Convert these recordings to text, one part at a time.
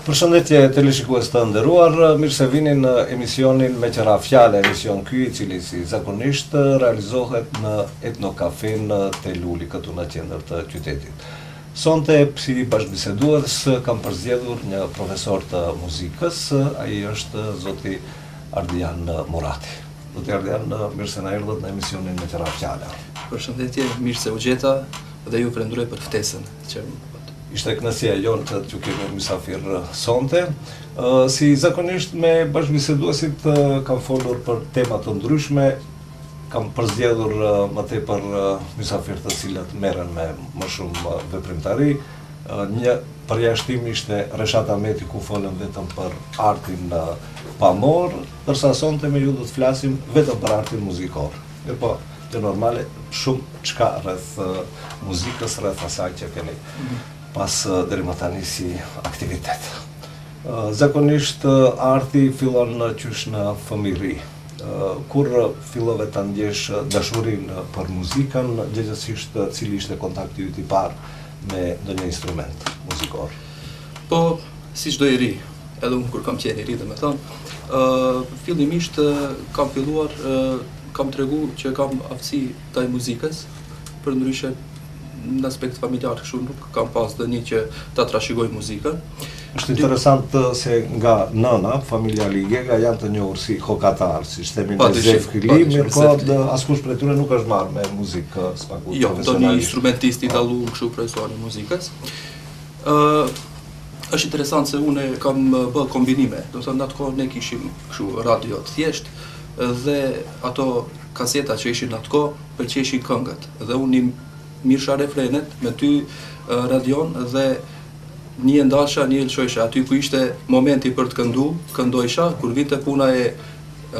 Përshëndetje teleshikues të nderuar, mirë se vini në emisionin Me Qëra Fjale, emision ky i cili si zakonisht realizohet në etnokafin te Luli këtu në qendër të qytetit. Sonte si bashkëbisedues kam përzgjedhur një profesor të muzikës, ai është zoti Ardian Murati. Zoti Ardian, mirë se na erdhët në emisionin Me Qëra Fjale. Përshëndetje, mirë se u gjeta dhe ju falenderoj për ftesën që Ishte kënaqësia jonë që t'ju kemi mysafir sonte. Si zakonisht me bashkëbiseduesit kam folur për tema të ndryshme, kam përzgjedhur më tepër mysafir të cilët merren me më shumë veprimtari. Një përjashtim ishte Reshat Ahmeti ku folën vetëm për artin pamor, ndërsa sonte me ju do të flasim vetëm për artin muzikor. Po, të normale shumë çka rreth muzikës, rreth asaj që keni pas deri më tani si aktivitet. Zakonisht arti fillon qysh në fëmijëri. Kur fillove ta ndjesh dashurinë për muzikën, gjithsesi cili ishte kontakti yt I parë me ndonjë instrument muzikor? Po, si çdo I ri, edhe unë kur kam qenë I ri, fillimisht kam filluar, kam tregu që kam aftësi ndaj muzikës, përndryshe në aspekt familjar, kështu nuk kam pas dëni që ta trashëgoj muzikën. Është interesant se nga nëna, familja Ligega janë të njohur si hokatar, si themin në Zefkili, mirë po askush prej tyre nuk është marrë me muzikë spaku profesionalisht. Jo, ndonjë instrumentist I dalluar kështu profesor I muzikës. Është interesant se unë kam bë kombinime, do të thënë atë kohë ne kishim kështu radio të thjesht dhe ato kaseta që ishin atë kohë pëlqejshin këngët dhe unë mirsha refrenet me ty radion dhe një ndasha, një lëshojsha, aty ku ishte momenti për të këndojsha, kur vinte puna e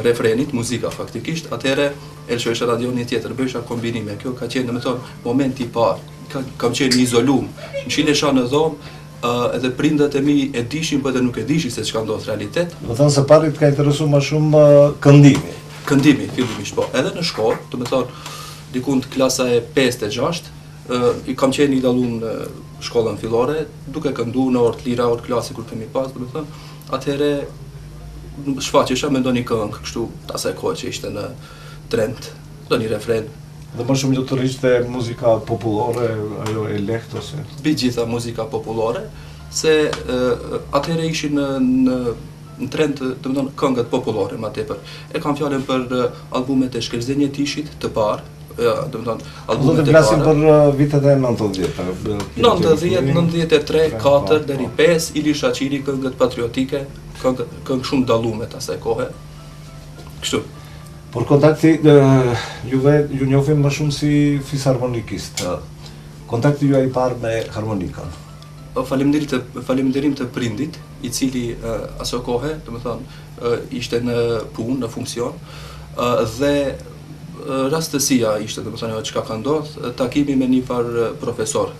refrenit, muzika faktikisht, atëhere lëshojsha radion një tjetër, bëjsha kombinime. Kjo ka qenë, momenti I parë, kam qenë izolum, më shilesha në dhomë, edhe prindët e mi e dishin, për edhe nuk e dishin se çka ndodh realitet. Do thënë se parit ka interesu më shumë këndimi. Këndimi, fillimisht po. Edhe në shkollë, do të thonë, dikund klasa e 5 e 6, I kam qenë I dalluar në shkollën fillore, duke kënduar në orë të lira, orë klasi kur kemi pas, do të thënë, atëherë shfaqesha me ndonjë këngë, kështu asaj kohë që ishte në trend, ndonjë refren. Dhe më shumë të rriqte muzika popullore, ajo e lehtë ose? Bi gjitha muzika popullore, se atëherë ishin në trend, do të thonë, këngët popullore më tepër. E kam fjalën për albumet e Shkelzenje Tishit të parë, do të thonë albumet e para. Do të flasim për vitet e 90. 90, 93, 4 deri 5, Ili Shaqiri, këngët patriotike, këngë shumë dallumet asaj kohe. Kështu. Por kontakti ju njohim më shumë si fisharmonikist. Kontakti juaj I parë me harmonikën. Faleminderim të prindit, I cili aso kohe, do të thonë, ishte në punë, në funksion, dhe rastësia ishte, do të thonë, çka ka ndodhur, takimi me një profesor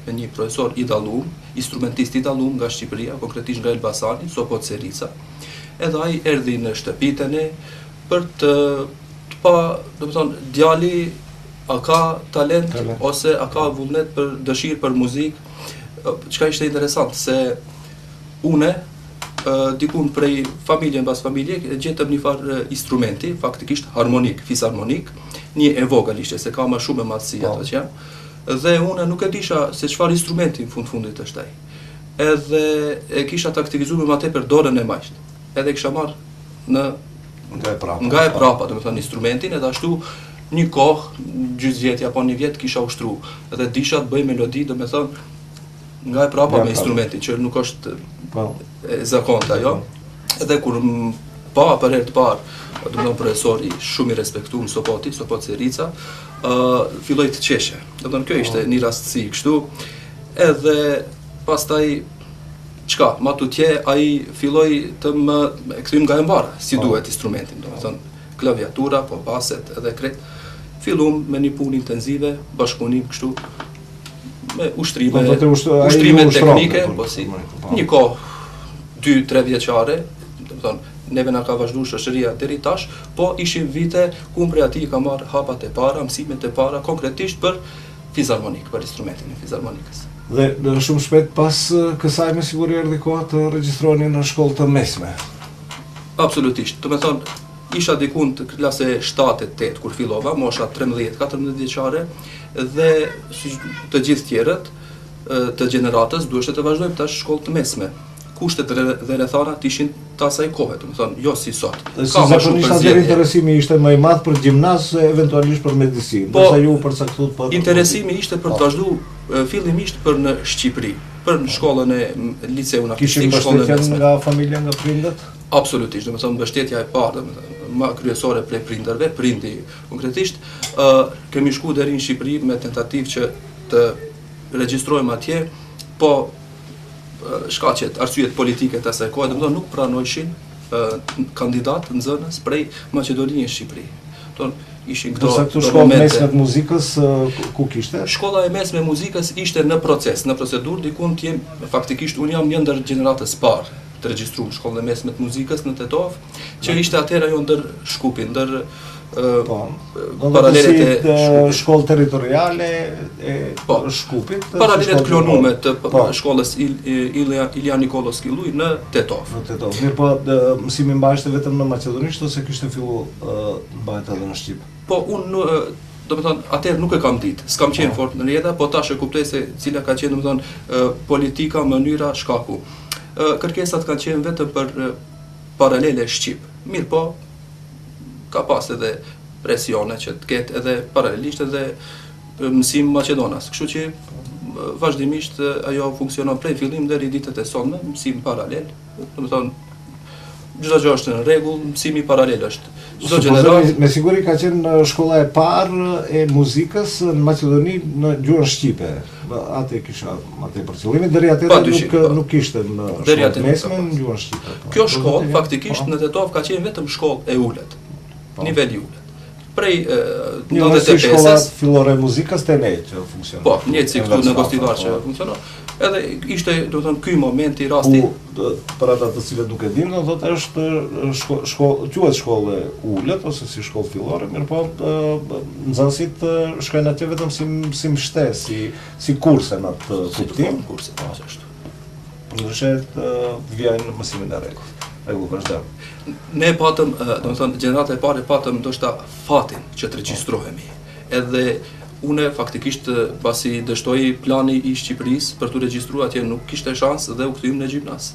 I dalluar, instrumentist I dalluar nga Shqipëria, konkretisht nga Elbasani, Sopot Serica. Edhe ai erdhi në shtëpinë e ne për të pa, do të thonë, djali a ka talent ose a ka vullnet për dëshirë për muzikë. Çka ishte interesant se une dikun prej familje mbas familje gjetëm një farë instrumenti, faktikisht harmonik, fisharmonik, një e vogël ishte se ka më shumë madhësi ato që janë. Dhe unë nuk e disha se çfarë instrumenti në fundit është ai. Edhe e kisha të aktivizuar më tepër dorën e majt. Edhe kisha marrë nga e prapa, do të thonë instrumentin, edhe ashtu një kohë, gjysmëvjet apo një vjet kisha ushtruar. Edhe disha të bëj melodi, do të thonë nga e prapa me instrumentin, që nuk është e zakonta, jo? Edhe kur pa për herë të parë, do të thonë profesori shumë I respektuar Sopot Serica, filloi të qeshe. Do të thonë kjo ishte një rastësi kështu, edhe pastaj çka, ma tutje ai filloi të më kthym nga e mbara, si duhet instrumentin, do të thonë klaviatura, po baset edhe krejt. Fillum me një punë intenzive, bashkëpunim kështu, me ushtrime teknike, po si një kohë 2-3 vjeçare, do të thonë, neve na ka vazhduar shoqëria deri tash, po ishin vite ku prej atij ka marrë hapat e para, mësimet e para konkretisht për fisharmonik, për instrumentin e fisharmonikës. Dhe shumë shpejt pas kësaj me siguri erdhi koha të regjistroheni në shkollë të mesme. Absolutisht. Do të thonë, isha dikun të klase 7-8 kur fillova, mosha 13-14 vjeçare, dhe si të gjithë tjerët të gjeneratës duheshte të vazhdojmë tash shkollë të mesme. Kushtet dhe rrethanat ishin të asaj kohe, do të thonë, jo si sot. Si zakonisht atëherë interesimi ishte më i madh për gjimnaz, eventualisht për medicinë. Ndërsa ju përcaktuat për interesimi ishte për të vazhduar fillimisht për në Shqipëri, për në shkollën e liceun artistik, shkollën e mesme. Kishin nga familja, nga prindët? Absolutisht, do të thonë mbështetja e parë, më kryesore prej prindërve, prindi konkretisht, kemi shku deri në Shqipëri me tentativë që të regjistrohemi atje, po shkaqet, arsyet politike të asaj kohe, domethënë nuk pranojshin kandidat nxënës prej Maqedonisë Shqipëri. Ishin këto shkolla mesme të muzikës ku kishte? Shkolla e mesme e muzikës ishte në proces, në procedurë, dikun të jem, faktikisht unë jam një ndër gjeneratës parë të regjistruar shkollën e mesme të muzikës në Tetov, që ishte atëherë ajo ndër Shkupi, ndër paralelet e shkollë territoriale e Shkupit, paralelet klonume të shkollës Ilja Nikolos Killuj në Tetov. Në Tetov. Mirë, po mësimi mbajeshte vetëm në maqedonisht ose kishte fillu mbahet edhe në shqip? Po unë do të thonë, atëherë nuk e kam ditë, s'kam qenë fort në rrjeta, po tash e kuptoj se cila ka qenë, do të thonë, politika, mënyra, shkaku. Kërkesat kanë qenë vetëm për paralele shqip. Mirë, po ka pas edhe presione që të ketë edhe paralelisht edhe mësim maqedonas. Kështu që vazhdimisht ajo funksionon prej fillim deri ditët e sotme, mësim paralel. Do të thonë, çdo gjë është në rregull, mësimi paralel është. Çdo gjenerat me siguri ka qenë shkolla e parë e muzikës në Maqedoni në gjuhën shqipe. Atë kisha atë për qëllimin, deri atëherë nuk kishte në shkollë mesme në gjuhën shqipe. Kjo shkollë faktikisht në Tetov ka qenë vetëm shkollë e ulët. Niveli ulët. Prej 95-s shkolla fillore e muzikës të ne që funksionon. Po, një si këtu në Gostivar që funksionon. Edhe ishte, do të thonë, ky momenti, rasti. Për ata të cilët nuk e dim, do të thotë është quhet shkollë ulët ose si shkollë fillore, mirë po nxënësit shkojnë atje vetëm si mbështes, si kurse në atë kuptim. Kurse, ashtu. Ndryshe vijnë mësimin e rregull vazhdo. Ne patëm, do të thonë, gjenerata e parë patëm ndoshta fatin që të regjistrohemi. Edhe une faktikisht pasi dështoi plani i Shqipërisë për të regjistruar atje nuk kishte shans dhe u kthyem në gjimnaz.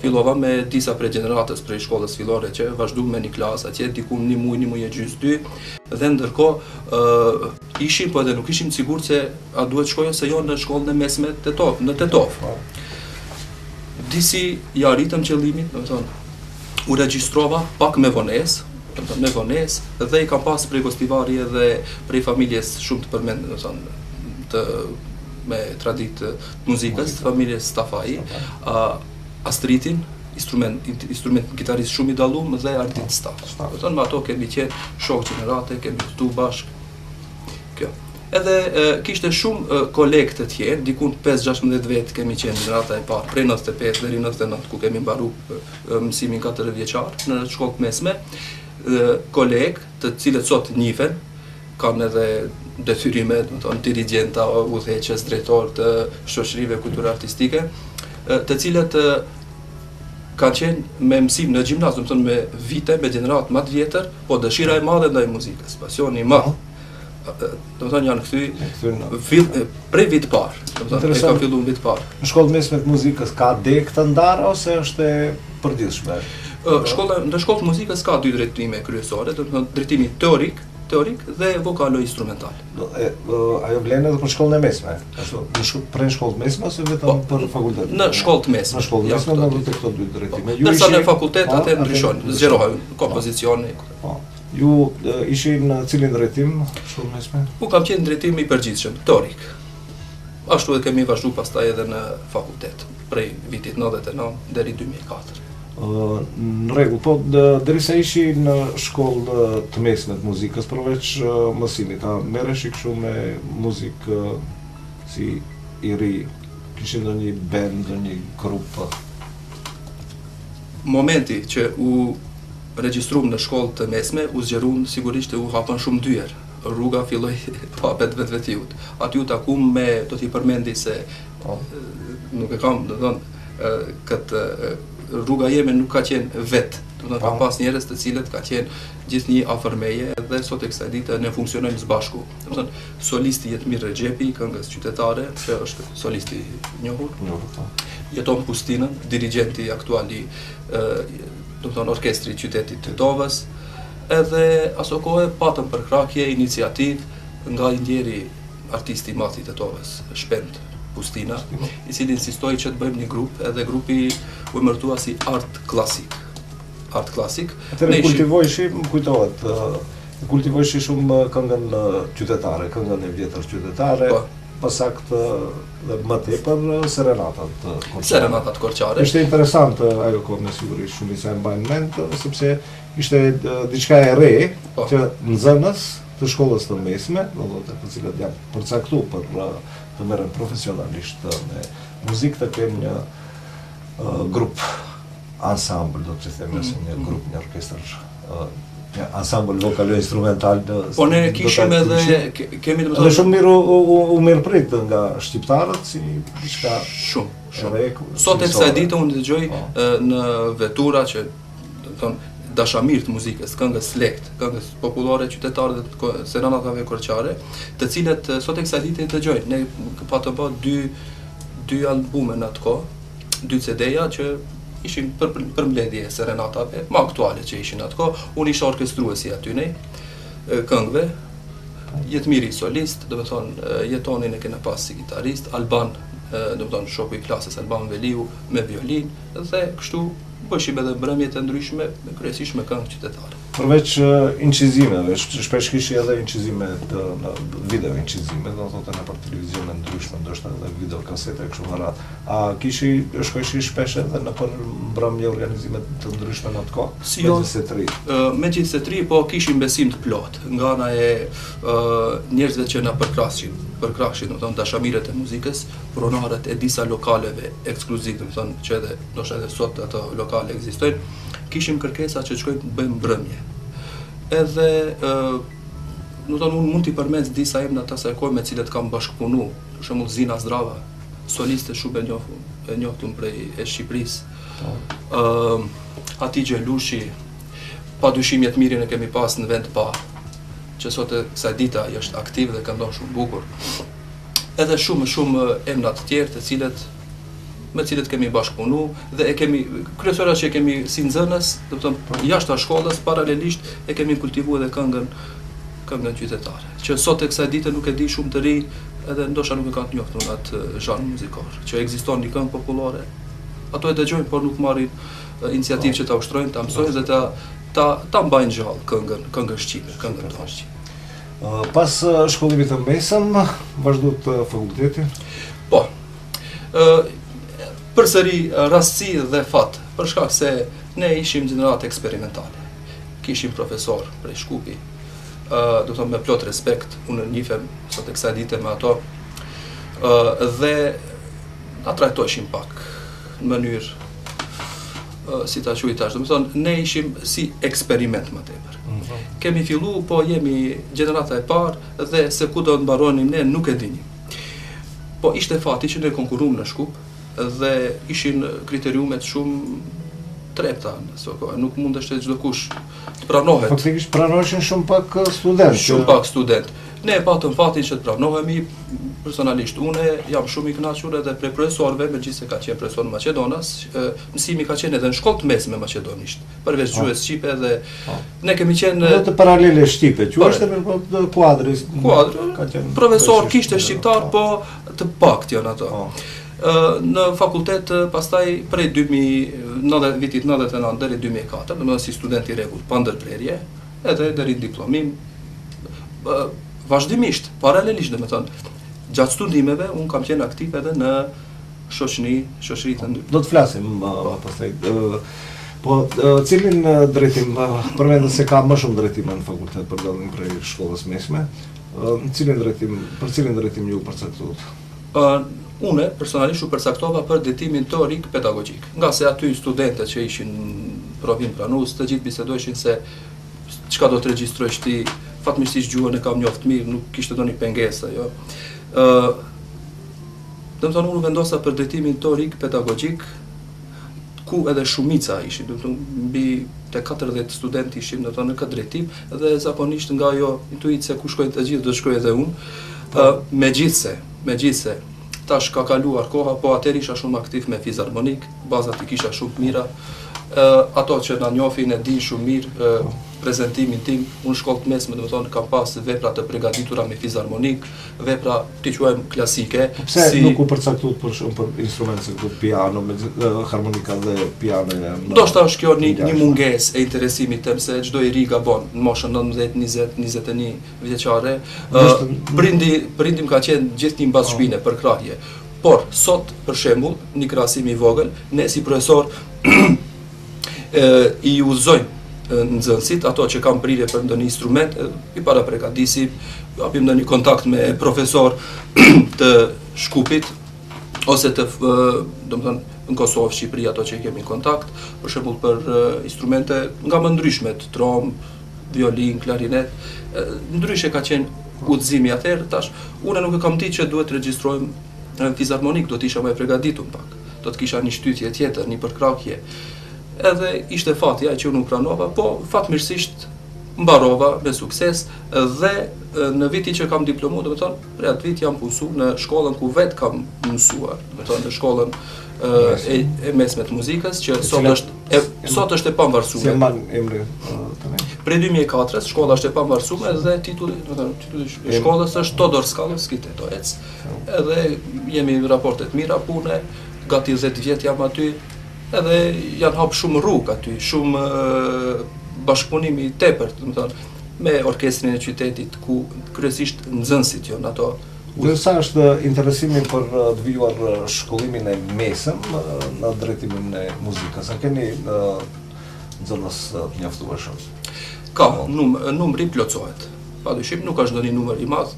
Fillova me disa prej gjeneratës prej shkollës fillore që vazhdu me një klasë atje diku një muj e gjys 2 dhe ndërkohë ishim po edhe nuk ishim sigurt se a duhet shkoj ose jo në shkollën e mesme në Tetov. Disi ja arritëm qëllimin, do të thonë, u regjistrova pak me vonesë, dhe i kam pas prej Gostivari edhe prej familjes shumë të përmendë, do të thonë, me traditë muzikës, familjes Stafai, Astritin, instrument gitarist shumë i dallum dhe Ardit Staf. Do të thonë, me ato kemi qenë shok gjenerate, kemi këtu bashkë. Kjo. Edhe kishte shumë kolegë të tjerë, dikun 5-16 vetë kemi qenë gjenerata e parë, prej 95 deri 99, ku kemi mbaru mësimin 4 vjeçar në shkollë mesme, kolegë të cilët sot njihen, kanë edhe detyrime, do të thonë, dirigjenta, udhëheqës, drejtor të shoqërive kulturore artistike, të cilët kanë qenë me mësim në gjimnaz, do të thonë me vite, me gjenerat më të vjetër, po dëshira e madhe ndaj muzikës, pasioni i madh. Do të thonë janë kthy prej vit parë, do të thonë ka filluar vit parë. Në shkollë mesme të muzikës ka dek të ndara ose është e përditshme? Në shkollë të muzikës ka 2 drejtime kryesore, do të thonë drejtimi teorik dhe vokalo-instrumental. Ajo vlen edhe për shkollën e mesme? Ashtu, për shkollë mesme ose vetëm për fakultet? Në shkollë të mesme. Në shkollë mesme në të këto 2 drejtime. Ndërsa në fakultet atë ndryshon, zgjerohen kompozicioni. Ju ishin në cilin drejtim shkollë mesme? U kam qenë drejtim i përgjithshëm, teorik. Ashtu edhe kemi vazhdu pastaj edhe në fakultet, prej vitit 99 deri 2004. Në rregull, po derisa ishi në shkollë të mesme të muzikës, përveç mësimit, a merreshi kështu me muzikë si i ri, kishin ndonjë band, ndonjë grup? Momenti që u regjistruam në shkollë të mesme, u zgjeruan sigurisht u hapën shumë dyer. rruga filloi hapet vetvetiut. Aty u takum me, do t'i përmendi se nuk e kam, do të thonë, këtë rruga jeme nuk ka qenë vetë. Do të thonë ka pas njerëz të cilët ka qenë gjithnjë afër meje dhe sot e kësaj dite ne funksionojmë së bashku. Do të thonë solisti Jetmir Rexhepi, këngës qytetare, që është solisti i njohur. Jeton Pustinën, dirigjenti aktuali do të thonë orkestri i qytetit të Tetovës. Edhe aso kohë patëm përkrahje iniciativë nga i ndjeri artisti i madh i Tetovës, Shpend Pustina, i cili insistoi që të bëjmë një grup, edhe grupi u emërtua si Art Classic. Art Classic. Atëherë kultivojshi, më kujtohet, kultivojshi shumë këngën qytetare, këngën e vjetër qytetare, pasakt dhe më tepër serenatat korçare. Serenatat korçare. Ishte interesant ajo kohë, me sigurisht shumë i sa e mbajnë mend, sepse ishte diçka e re që nxënës të shkollës të mesme, të cilët janë përcaktuar për të merren profesionalisht me muzikë, të kemë një grup ensemble, do të themi, ose një grup, një orkestër, një ensemble vokalo-instrumental. Po ne kishim edhe, kemi të më edhe shumë mirë u mirëprit nga shqiptarët, si diçka shumë. Sot e kësaj dite unë dëgjoj në vetura që, do të thonë, dashamirë të muzikës, këngës lehtë, këngës popullore qytetare dhe serenatave korçare, të cilët sot e kësaj dite i dëgjoj. Ne patëm pa dy albume në atë kohë, 2 CD-ja që ishin për mbledhje serenatave, më aktuale që ishin atë kohë. Unë isha orkestruesi aty ne, këngëve, Jetmiri solist, do të thonë Jetonin e kena pas si gitarist, Alban, do të thonë shoku i klasës Alban Veliu me violin, dhe kështu bëshim edhe mbrëmjet e ndryshme, kryesisht me këngë qytetare. Përveç incizimeve, shpesh kishi edhe incizime në video incizime, do të thotë në për televizione ndryshme, ndoshta edhe video kasete kështu me radhë. A shkojshi shpesh edhe në për mbrëmje organizime të ndryshme në atë kohë? Si jo, me gjithse tri, po kishim besim të plot, nga ana e njerëzve që na përkrahshin, do të thonë dashamirët e muzikës, pronarët e disa lokaleve ekskluziv, do të thonë që edhe ndoshta edhe sot ato lokale ekzistojnë, kishim kërkesa që të shkojmë të bëjmë mbrëmje. Edhe, do të thonë, unë mund t'i përmend disa emra të asaj kohe me cilët kam bashkëpunu, për shembull Zina Zdrava, soliste shumë e njoftun prej e Shqipërisë. Hatixhe Lushi, padyshim Jetmirin e kemi pas në vend pa, që sot e kësaj dita është aktiv dhe këndon shumë bukur. Edhe shumë emra të tjerë të cilët me cilët kemi bashkëpunu dhe e kemi kryesora që e kemi si nxënës, do të thonë jashtë shkollës, paralelisht e kemi kultivuar edhe këngën qytetare, që sot e kësaj dite nuk e di shumë të ri, edhe ndoshta nuk e kanë të njohur atë zhanr muzikor, që ekziston një këngë popullore. Ato e dëgjojnë, por nuk marrin iniciativë që ta ushtrojnë, ta mësojnë dhe ta mbajnë gjallë këngën shqipe, këngën tonë shqipe. Pas shkollimit të mesëm, vazhdot fakulteti? Po. Përsëri rastësi dhe fat, për shkak se ne ishim gjenerat eksperimentale. Kishim profesor prej Shkupi, do të thonë me plot respekt, unë njifem sot e kësaj dite me ato, dhe na trajtojshim pak në mënyrë si ta quaj tash, do të thonë ne ishim si eksperiment më tepër. Kemi fillu, po jemi gjenerata e parë dhe se ku do të mbaronim ne nuk e dinim. Po ishte fati që ne konkuruam në Shkup dhe ishin kriteriumet shumë trepta në ato kohë, nuk mundeshte çdo kush të pranohet. Faktikisht pranoheshin shumë pak studentë. Shumë pak student. Ne patëm fatin që të pranohemi, personalisht unë jam shumë i kënaqur edhe prej profesorëve, megjithëse ka qenë profesor në Maqedonas, mësimi ka qenë edhe në shkollë të mesme maqedonisht, përveç gjuhës shqipe dhe ne kemi qenë të paralele shqipe, quheshte me kuadri. Profesor kishte shqiptar, po të pakt janë ato. Në fakultet pastaj prej vitit 99 deri 2004, domethënë si student i rregullt pa ndërprerje, edhe deri në diplomim, vazhdimisht, paralelisht domethënë, gjatë studimeve unë kam qenë aktiv edhe në shoqëri të ndryshme. Do të flasim pastaj. Po cilin drejtim, përmendën se ka më shumë drejtime në fakultet për dallim prej shkollës mesme, për cilin drejtim ju përcaktuat? Unë personalisht u përcaktova për drejtimin teorik pedagogjik, nga se aty studentët që ishin provim pranues, të gjithë bisedojshin se çka do të regjistrojsh ti, fatmirësisht gjuhën e kam njoft mirë, nuk kishte ndonjë pengesë, jo. Domethënë unë vendosa për drejtimin teorik pedagogjik, ku edhe shumica ishin, domethënë mbi te 40 studentë ishim domethënë në këtë drejtim, dhe zakonisht nga ajo intuicia ku shkojnë të gjithë do shkoj edhe unë. Megjithse tash ka kaluar koha, po atëherë isha shumë aktiv me fizharmonik, bazat i kisha shumë të mira. Ato që na njohin e din shumë mirë prezantimin tim, unë shkollë të mesme, domethënë kam pas vepra të përgatitura me fizharmonik, vepra ti quajmë klasike. Pse nuk u përcaktuat për shumë për instrumente si këtu piano, me harmonika dhe piano? Ndoshta është kjo një mungesë e interesimit tim, se çdo i ri gabon në moshën 19, 20, 21 vjeçare. Prindi më ka qenë gjithnjë mbas shpine për krahje. Por sot për shembull, një krahasim i vogël, ne si profesor i uzojmë nxënësit, ato që kanë prirje për ndonjë instrument, i para përgatisim, japim ndonjë kontakt me profesor të Shkupit, ose të, domethënë në Kosovë, Shqipëri, ato që kemi kontakt, për shembull për instrumente nga më ndryshme, trom, violin, klarinet, ndryshe ka qenë udhëzimi atëherë, tash unë nuk e kam ditë që duhet të regjistrojmë fizharmonik, do të isha më e përgatitur pak, do të kisha një shtytje tjetër, një përkrahje. Edhe ishte fati që unë pranova, po fatmirësisht mbarova me sukses dhe në viti që kam diplomu, domethënë për atë vit jam punësuar në shkollën ku vet kam mësuar, domethënë në shkollën e mesme të muzikës, që sot është e pavarësuar. Si mban emri tani? Prej 2004-s shkolla është e pavarësuar dhe titulli i shkollës është Todor Skallovski Tetoec. Edhe jemi raporte të mira pune, gati 10 vjet jam aty. Edhe janë hapë shumë rrugë aty, shumë bashkëpunimi i tepërt, domethënë me orkestrin e qytetit, ku kryesisht nxënësit janë ato. Dhe sa është interesimi për të vijuar shkollimin e mesëm në drejtimin e muzikës? A keni nxënës të mjaftueshëm? Ka, numri plotësohet. Padyshim nuk është ndonjë numër i madh,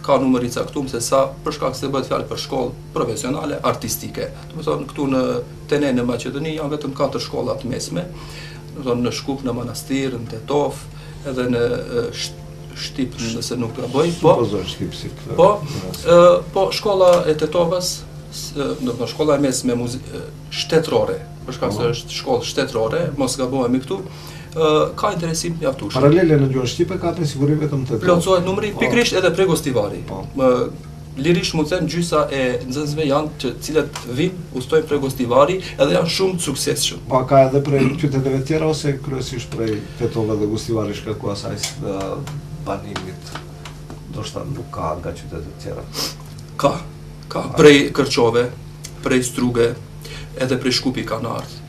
ka numër i caktuar se sa për shkak se bëhet fjalë për shkollë profesionale artistike. Domethënë këtu në Maqedoni janë vetëm 4 shkolla të mesme, domethënë në Shkup, në Manastir, në Tetov, edhe në Shtip, nëse nuk gaboj, po shkolla e Tetovës, domethënë shkolla e mesme shtetërore, për shkak se është shkollë shtetërore, mos gabohemi këtu. Ka interesim mjaftueshëm. Paralele në gjuhën shqipe ka me siguri vetëm Tetov. Plotësohet numri pikërisht edhe prej Gostivari. Lirisht mund të them gjysa e nxënësve janë të cilët vinë, ustojnë prej Gostivari, edhe janë shumë të suksesshëm. Pa ka edhe prej qyteteve tjera ose kryesisht prej Tetova dhe Gostivari shkaku asaj banimit? Ndoshta nuk ka nga qytetet tjera. Ka prej Kërçove, prej Struge, edhe prej Shkupi kanë ardhur.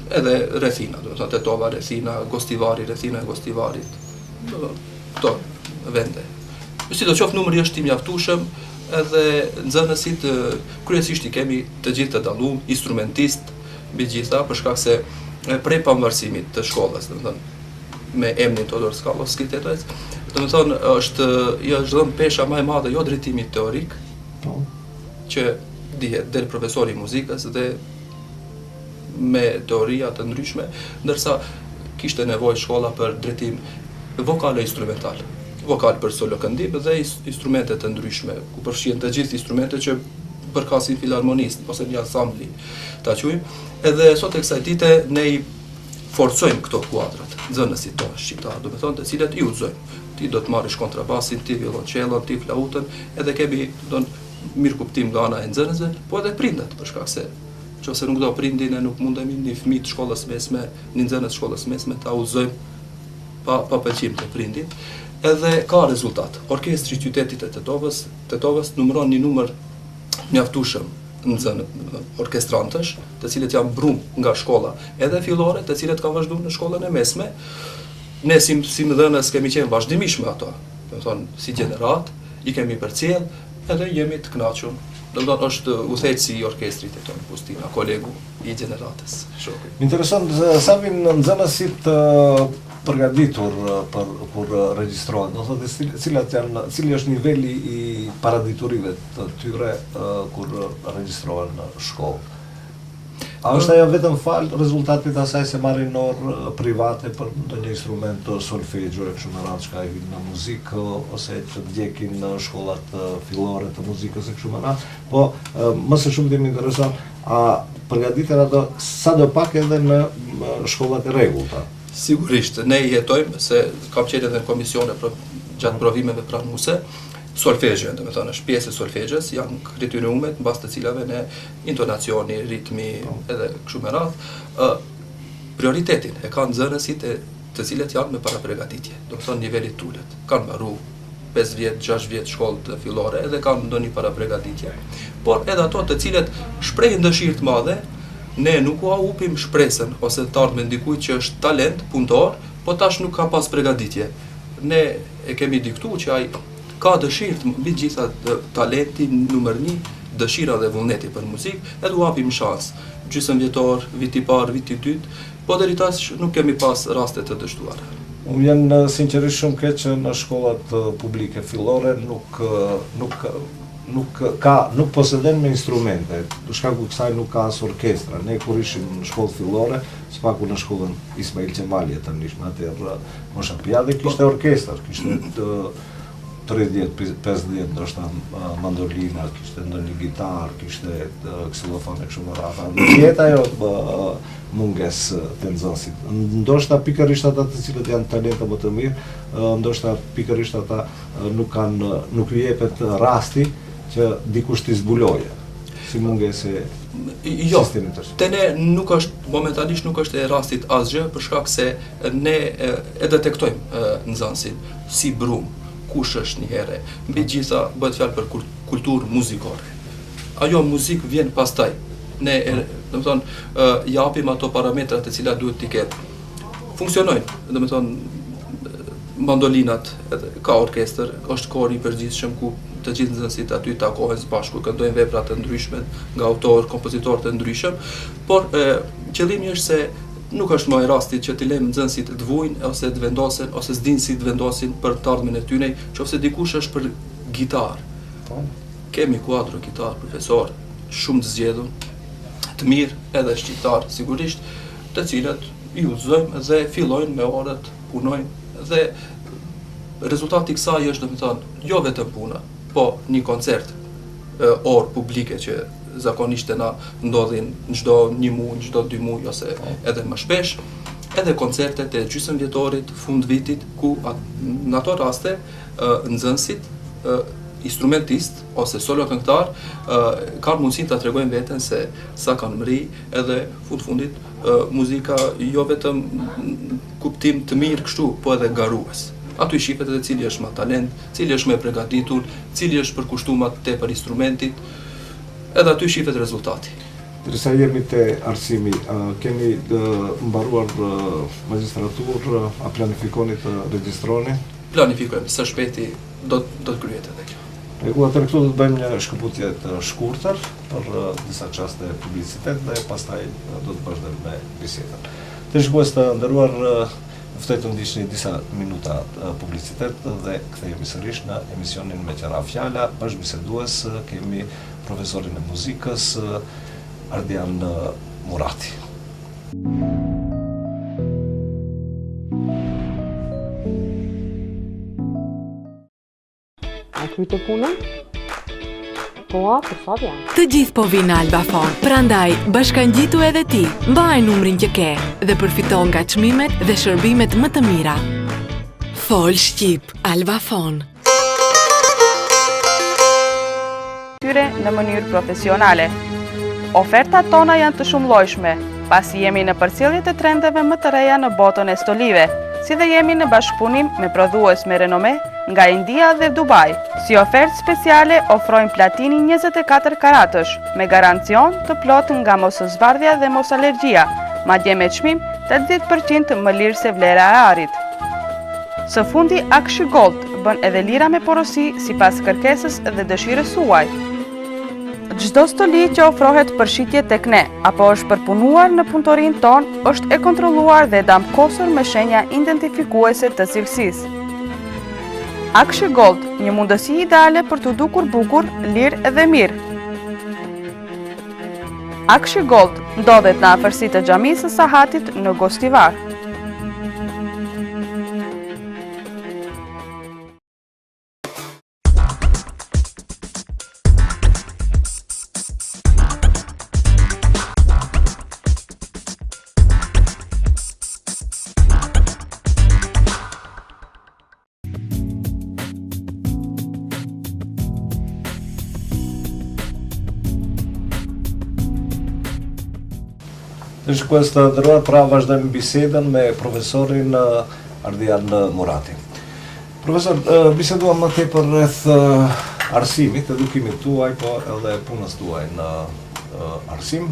Edhe Rethina, domethënë Tetova, Rethina, Gostivari, Rethina e Gostivarit. Këto vende. Sidoqoftë numri është i mjaftueshëm, edhe nxënësit kryesisht i kemi të gjithë të dalluar, instrumentist, mbi gjitha, për shkak se prej pavarësimit të shkollës, domethënë me emrin Todor Skallovski Tetoec, domethënë është dhënë pesha më e madhe jo drejtimit teorik, që dihet del profesori i muzikës dhe me teoria të ndryshme, ndërsa kishte nevojë shkolla për drejtim vokal e instrumental. Vokal për solo këndim dhe instrumente të ndryshme, ku përfshihen të gjithë instrumentet që përkasin filharmonist ose një ansambli ta quajmë. Edhe sot e kësaj dite ne i forcojmë këto kuadrat, nxënësit tonë shqiptar, domethënë të cilët i udhëzojmë. Ti do të marrësh kontrabasin, ti violonçellon, ti flautën, edhe kemi mirë kuptim nga ana e nxënësve, po edhe prindet, për shkak se nëse nuk do prindin e nuk mundemi një fëmijë të shkollës mesme, një nxënës të shkollës mesme ta udhëzojmë pa pëlqim të prindit. Edhe ka rezultat. Orkestri i qytetit të Tetovës numëron një numër mjaftueshëm nxënë orkestrantësh, të cilët janë brum nga shkolla edhe fillore, të cilët kanë vazhduar në shkollën e mesme. Ne si mëdhënës kemi qenë vazhdimisht me ato. Domethënë si gjenerat i kemi përcjell edhe jemi të kënaqur. Domethënë është udhëheqësi i orkestrit e tonë, Pustina, kolegu i gjeneratës. Më intereson sa vinë nxënësit përgatitur kur regjistrohen, do thotë cili është niveli i paraditurive të tyre kur regjistrohen në shkollë. A është ajo vetëm fal rezultatit asaj se marrin orë private për ndonjë instrument solfeggio e kështu me radhë që i në muzikë ose që ndjekin në shkollat fillore të muzikës e kështu me radhë, po më së shumti më intereson a përgatiten ato sadopak edhe në shkollat e rregullta. Sigurisht, ne jetojmë se kam qenë edhe në komisione gjatë provimeve pranuese. Solfeggio, do të thonë, është pjesë e solfegjes, janë kriteriumet mbas të cilave ne intonacioni, ritmi edhe kështu me radhë, prioritetin e kanë nxënësit të cilët janë me parapregatitje, do të thonë nivelit tullet. Kanë mbaru 5 vjet, 6 vjet shkollë të fillore edhe kanë ndonjë parapregatitje. Por edhe ato të cilët shprehin dëshirë të madhe, ne nuk u hupim shpresën ose të ardhmë ndikujt që është talent punëtor, po tash nuk ka pas pregaditje. Ne e kemi diktuar që ai ka dëshirë të mbi gjitha talenti numër 1, dëshira dhe vullneti për muzikë, edhe u hapim shans. Gjysmë vjetor, viti i parë, viti i dytë, po deri tash nuk kemi pas raste të dështuara. Unë jam sinqerisht shumë keq që në shkollat publike fillore nuk poseden me instrumente. Për shkak kësaj nuk ka as orkestra. Ne kur ishim në shkollë fillore, spaku në shkollën Ismail Qemali të nishme atëherë mosha pjade kishte orkestër, kishte 30-50 ndoshta mandolina, kishte ndonjë gitar, kishte xilofon e kështu me radhë. Nuk ajo munges të nxënësit. Ndoshta pikërisht ata të cilët janë talente më të mirë, ndoshta pikërisht ata nuk i jepet rasti që dikush t'i zbuloje. Si mungesë jo, te ne nuk është, momentalisht nuk është e rastit asgjë, për shkak se ne e detektojmë nxënësin si brum. Kush është një herë, mbi gjitha bëhet fjalë për kulturë muzikore. Ajo muzikë vjen pastaj. Ne, domethënë, japim ato parametrat të cilat duhet t'i ketë. Funksionojnë, domethënë, mandolinat, ka orkestër, është kori i përgjithshëm ku të gjithë nxënësit aty takohen së bashku, këndojnë vepra të ndryshme nga autor, kompozitor të ndryshëm, por qëllimi është se nuk është më e rastit që t'i lejmë nxënësit të vujnë ose të vendosen ose s'dinë si të vendosin për të ardhmen e tyre, qofse dikush është për gitar. Kemi kuadro gitar, profesor, shumë të zgjedhur, të mirë, edhe shqiptar sigurisht, të cilët i udhëzojmë dhe fillojnë me orët, punojnë dhe rezultati i kësaj është, domethënë, jo vetëm puna, po një koncert orë publike që zakonisht na ndodhin në çdo 1 muaj, në çdo 2 muaj ose edhe më shpesh, edhe koncertet e gjysmë vjetorit, fund vitit, ku në ato raste nxënësit, instrumentist ose solo këngëtar kanë mundësinë ta tregojnë veten se sa kanë mri, edhe fundit muzika jo vetëm kuptim të mirë kështu, po edhe garues. Aty shifet edhe cili është më talent, cili është më i përgatitur, cili është përkushtuar më tepër instrumentit, edhe aty shifet rezultati. Derisa jemi te arsimi, keni mbaruar magistraturë, a planifikoni të regjistroni? Planifikojmë, së shpejti do të kryhet edhe kjo. Këtu do të bëjmë një shkëputje të shkurtër për disa çaste publicitet dhe pastaj do të vazhdojmë me bisedën. Të shikues të nderuar, ftoj të ndiqni disa minuta publicitet dhe kthehemi sërish në emisionin Me Qëra Fjala. Bashkëbisedues kemi profesorin e muzikës Ardian Murati. A kryte punën? Po, për sa vjen? Të gjithë po vinë në Albafon, prandaj bashkangjitu edhe ti, mbaj numrin që ke dhe përfito nga çmimet dhe shërbimet më të mira. Fol Shqip, Albafon. Tyre në mënyrë profesionale. Ofertat tona janë të shumëllojshme, pasi jemi në përcjellje të trendeve më të reja në botën e stolive, si dhe jemi në bashkëpunim me prodhues me renome nga India dhe Dubai. Si ofertë speciale ofrojmë platini 24 karatësh, me garancion të plot nga mosëzbardhja dhe mos alergjia, madje me çmim 80% më lirë se vlera e arit. Së fundi Akshy Gold bën edhe lira me porosi sipas kërkesës dhe dëshirës suaj. Çdo stoli që ofrohet për shitje tek ne, apo është përpunuar në punëtorin ton, është e kontrolluar dhe damkosur me shenja identifikuese të cilësisë. Akshy Gold, një mundësi ideale për të dukur bukur, lirë dhe mirë. Akshi Gold ndodhet në afërsitë të xhamisë së Sahatit në Gostivar. Të shikues të nderuar, pra vazhdojmë bisedën me profesorin Ardian Murati. Profesor, biseduam më tepër rreth arsimit, edukimit tuaj, po edhe punës tuaj në arsim,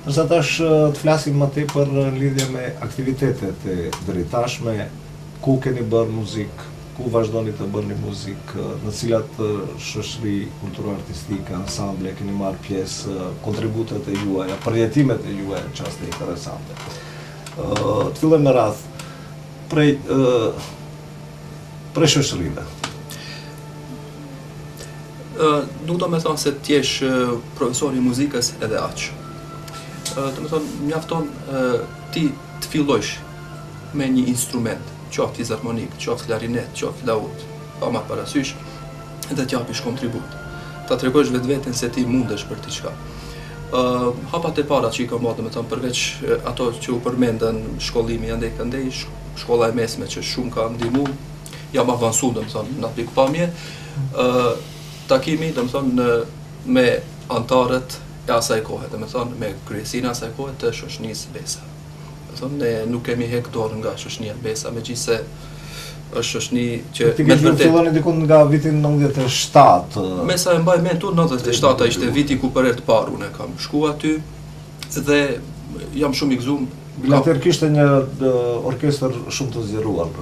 ndërsa tash të flasim më tepër në lidhje me aktivitetet e dritashme, ku keni bërë muzikë, ku vazhdoni të bëni muzikë, në cilat shoqëri kulturo-artistike, ansamble keni marrë pjesë, kontributet e juaja, përjetimet e juaja çaste interesante. Të fillojmë me radh prej shoqërive. Nuk do me thonë se t'jesh profesor i muzikës edhe aq. Do me thonë, mjafton ti të fillojsh me një instrument, qoftë fizarmonik, qoftë klarinet, qoftë flaut, pa marrë parasysh, dhe t'japish kontribut. Ta tregosh vetveten se ti mundesh për t'i qka. Hapat e para që i kam bërë, domethënë përveç ato që u përmendën, shkollimi andej këndej, shkolla e mesme që shumë ka ndihmu, jam avansu domethënë në aplikpamje, takimi domethënë me antarët e asaj kohe, domethënë me kryesinë e asaj kohe të shoqënisë Besa. Ne nuk kemi hek dorë nga shoqënia Besa, megjithse është shoqëni që me të vërtetë filloni diku nga vitin 97. Me sa e mbaj mend tu 97 ishte viti ku për herë të parë unë kam shkuar aty dhe jam shumë i gëzuar. Atëherë kishte një orkestër shumë të zgjeruar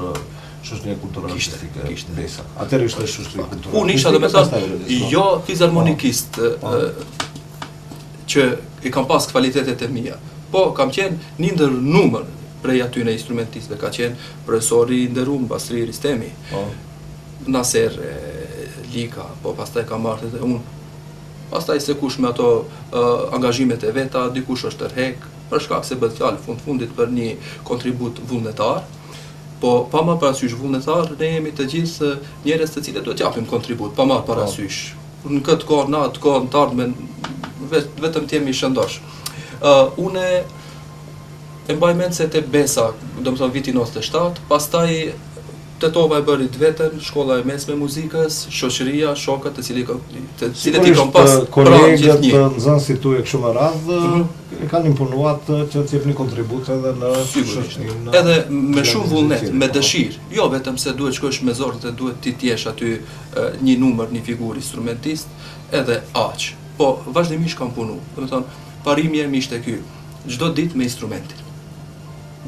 shoqënia kulturore-artistike Besa. Atëherë ishte shoqëri kulturore. Unë isha domethënë jo fizarmonikist që i kam pas kvalitetet e mia. Po, kam qenë një ndër numër prej aty në instrumentistëve, ka qenë profesori i nderuar Basri Ristemi, Naser Lika, po pastaj kam marrë edhe unë. Pastaj se kush me ato angazhimet e veta, dikush është tërhek, për shkak se bëhet fjalë fundit për një kontribut vullnetar, po pa marrë parasysh vullnetar, ne jemi të gjithë njerëz të cilët duhet t'japim kontribut, pa marrë parasysh. Në këtë kohë, në atë kohë, në të ardhmen, vetëm t'jemi shëndosh. Une e mbaj mend se te Besa, domethënë viti 97, pastaj tetova e bëri vetën, shkolla e mesme muzikës, shoqëria, shokët të cilët i kam pas pranë gjithnjë. Kolegët, nxënësit tuaj kështu me radhë, e kanë imponuar që të jepni kontribut edhe në shoqërinë. Edhe me shumë vullnet, me dëshirë. Jo vetëm se duhet shkosh me zor dhe duhet ti t'jesh aty një numër, një figurë instrumentist, edhe aq. Po vazhdimisht kam punu. Domethënë parimi jemi ishte ky, çdo ditë me instrumentin.